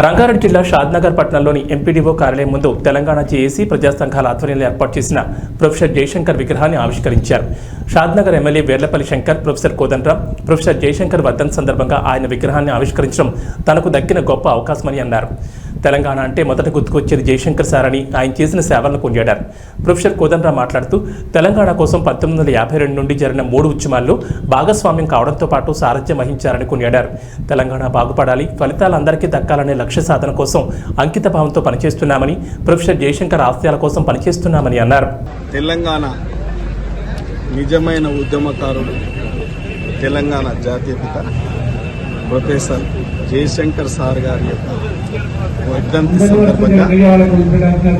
రంగారెడ్డి జిల్లా షాద్నగర్ పట్టణంలోని ఎంపీడీఓ కార్యాలయం ముందు తెలంగాణ జేఏసీ ప్రజా సంఘాల ఆధ్వర్యంలో ఏర్పాటు చేసిన ప్రొఫెసర్ జయశంకర్ విగ్రహాన్ని ఆవిష్కరించారు. Shadnagar MLA Veerlapally Shankar, professor Kodandaram, professor Jayashankar వర్ధన్ సందర్భంగా ఆయన విగ్రహాన్ని ఆవిష్కరించడం తనకు దక్కిన గొప్ప అవకాశమని అన్నారు. తెలంగాణ అంటే మొదట గుర్తుకొచ్చేది జయశంకర్ సార్ అని ఆయన చేసిన సేవలను కొనియాడారు. ప్రొఫెసర్ కోదండరాం మాట్లాడుతూ తెలంగాణ కోసం 1952 నుండి జరిగిన 3 ఉద్యమాల్లో భాగస్వామ్యం కావడంతో పాటు సారథ్యం వహించారని కొనియాడారు. తెలంగాణ బాగుపడాలి, ఫలితాలు అందరికీ దక్కాలనే లక్ష్య సాధన కోసం అంకిత భావంతో పనిచేస్తున్నామని, ప్రొఫెసర్ జయశంకర్ ఆశయాల కోసం పనిచేస్తున్నామని అన్నారు. తెలంగాణ నిజమైన ఉద్యమకారుడు, తెలంగాణ జాతీయపిత ప్రొఫెసర్ జయశంకర్ సార్ గారి యొక్క వర్ధంతి సందర్భంగా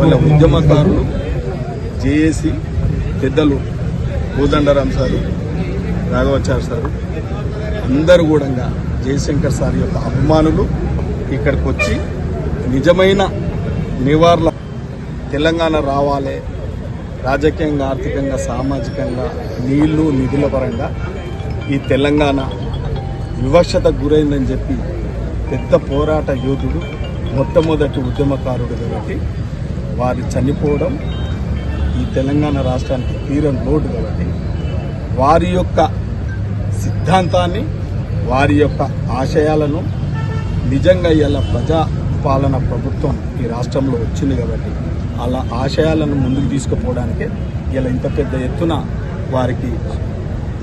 వాళ్ళ ఉద్యమకారులు జేఏసీ పెద్దలు కోదండరాం సారు, రాఘవాచారి సారు అందరూ కూడా జయశంకర్ సార్ యొక్క అభిమానులు ఇక్కడికి వచ్చి నిజమైన నివారణ తెలంగాణ రావాలి, రాజకీయంగా, ఆర్థికంగా, సామాజికంగా, నీళ్లు నిధుల పరంగా ఈ తెలంగాణ వివక్షతకు గురైందని చెప్పి పెద్ద పోరాట యోధుడు, మొట్టమొదటి ఉద్యమకారుడు కాబట్టి వారు చనిపోవడం ఈ తెలంగాణ రాష్ట్రానికి తీరని లోటు కాబట్టి వారి యొక్క సిద్ధాంతాన్ని, వారి యొక్క ఆశయాలను నిజంగా ఇలా ప్రజాపాలన ప్రభుత్వం ఈ రాష్ట్రంలో వచ్చింది కాబట్టి అలా ఆశయాలను ముందుకు తీసుకుపోవడానికే ఇలా ఇంత పెద్ద ఎత్తున వారికి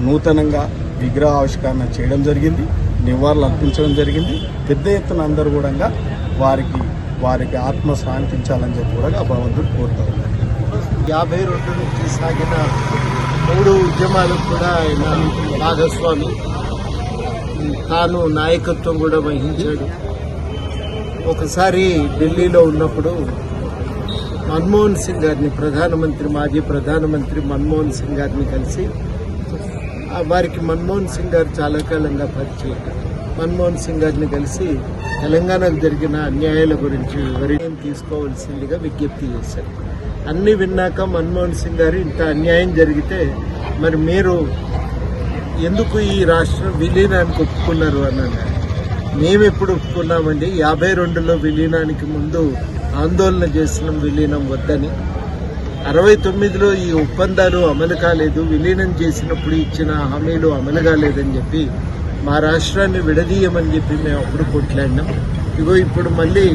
నూతనంగా విగ్రహావిష్కరణ చేయడం జరిగింది, నివాళులు అర్పించడం జరిగింది. పెద్ద ఎత్తున అందరూ కూడా వారికి ఆత్మ శాంతించాలని చెప్పి కూడా భగవంతుడు కోరుతా ఉన్నారు. 52 నుంచి సాగిన 3 ఉద్యమాలకు కూడా ఆయన భాగస్వామి, తాను నాయకత్వం కూడా వహించాడు. ఒకసారి ఢిల్లీలో ఉన్నప్పుడు మన్మోహన్ సింగ్ గారిని, మాజీ ప్రధానమంత్రి మన్మోహన్ సింగ్ గారిని కలిసి, వారికి మన్మోహన్ సింగ్ గారు చాలా కాలంగా పరిచయం. మన్మోహన్ సింగ్ గారిని కలిసి తెలంగాణకు జరిగిన అన్యాయాల గురించి వివరణ తీసుకోవాల్సిందిగా విజ్ఞప్తి చేశారు. అన్ని విన్నాక మన్మోహన్ సింగ్ గారు, ఇంత అన్యాయం జరిగితే మరి మీరు ఎందుకు ఈ రాష్ట్రం విలీనానికి ఒప్పుకున్నారు అని అన్నారు. మేము ఎప్పుడు ఒప్పుకున్నామండి, 52లో విలీనానికి ముందు ఆందోళన చేసిన విలీనం వద్దని, 69లో ఈ ఒప్పందాలు అమలు కాలేదు, విలీనం చేసినప్పుడు ఇచ్చిన హామీలు అమలు కాలేదని చెప్పి మా రాష్ట్రాన్ని విడదీయమని చెప్పి మేము అప్పుడు కొట్లాడినాం. ఇప్పుడు మళ్ళీ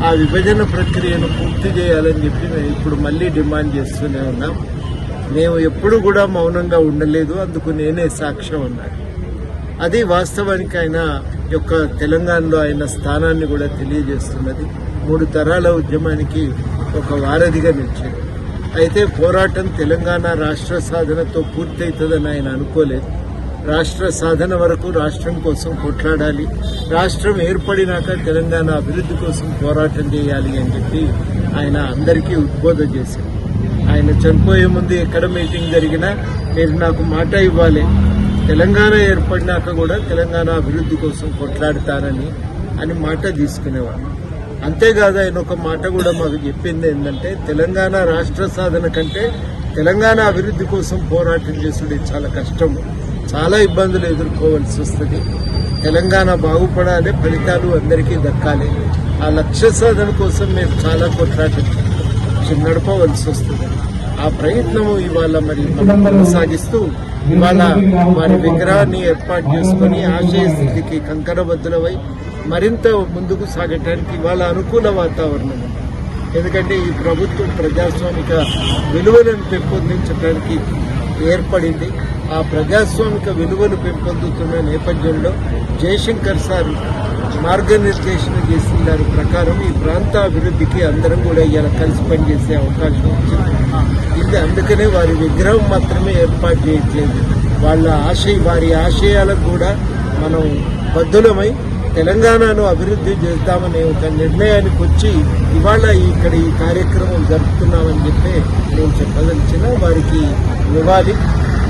ఆ విభజన ప్రక్రియను పూర్తి చేయాలని చెప్పి మేము ఇప్పుడు మళ్ళీ డిమాండ్ చేస్తూనే ఉన్నాం. మేము ఎప్పుడు కూడా మౌనంగా ఉండలేదు, అందుకు నేనే సాక్ష్యం అన్నాడు. అది వాస్తవానికి ఆయన యొక్క తెలంగాణలో ఆయన స్థానాన్ని కూడా తెలియజేస్తున్నది. 3 తరాల ఉద్యమానికి ఒక వారధిగా నిలిచాడు. అయితే పోరాటం తెలంగాణ రాష్ట్ర సాధనతో పూర్తవుతుందని ఆయన అనుకోలేదు. రాష్ట్ర సాధన వరకు రాష్ట్రం కోసం కొట్లాడాలి, రాష్ట్రం ఏర్పడినాక తెలంగాణ అభివృద్ధి కోసం పోరాటం చేయాలి అని చెప్పి ఆయన అందరికీ ఉద్బోధన చేశారు. ఆయన చనిపోయే ముందు ఎక్కడ మీటింగ్ జరిగినా మీరు నాకు మాట ఇవ్వాలి, తెలంగాణ ఏర్పడినాక కూడా తెలంగాణ అభివృద్ధి కోసం కొట్లాడతానని మాట తీసుకునేవాడు. అంతేకాదు ఆయన ఒక మాట కూడా మాకు చెప్పింది ఏంటంటే, తెలంగాణ రాష్ట్ర సాధన కంటే తెలంగాణ అభివృద్ధి కోసం పోరాటం చేసుడు చాలా కష్టం, చాలా ఇబ్బందులు ఎదుర్కోవాల్సి వస్తుంది. తెలంగాణ బాగుపడాలి, ఫలితాలు అందరికీ దక్కాలి, ఆ లక్ష్య సాధన కోసం మేము చాలా కొట్లాటం నడపవలసి వస్తుంది. ఆ ప్రయత్నము ఇవాళ మరి కొనసాగిస్తూ ఇవాళ వారి విగ్రహాన్ని ఏర్పాటు చేసుకుని ఆశయ స్థితికి కంకణబద్దులవై మరింత ముందుకు సాగటానికి ఇవాళ అనుకూల వాతావరణం ఉంది. ఎందుకంటే ఈ ప్రభుత్వం ప్రజాస్వామిక విలువలను పెంపొందించడానికి ఏర్పడింది. ఆ ప్రజాస్వామిక విలువలు పెంపొందుతున్న నేపథ్యంలో జయశంకర్ సార్ మార్గనిర్దేశన చేసిన దాని ప్రకారం ఈ ప్రాంత అభివృద్ధికి అందరం కూడా ఇలా కలిసి పనిచేసే అవకాశం వచ్చింది. ఇది అందుకనే వారి విగ్రహం మాత్రమే ఏర్పాటు చేయట్లేదు, వారి ఆశయాలకు కూడా మనం బద్దులమై తెలంగాణను అభివృద్ధి చేద్దామనే ఒక నిర్ణయానికి వచ్చి ఇవాళ ఇక్కడ ఈ కార్యక్రమం జరుపుతున్నామని చెప్పి నేను చెప్పదలిచిన వారికి నివాళి,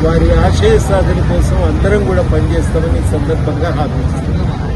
వారి ఆశయ సాధన కోసం అందరం కూడా పనిచేస్తామని ఈ సందర్భంగా హామీ ఇస్తున్నాను.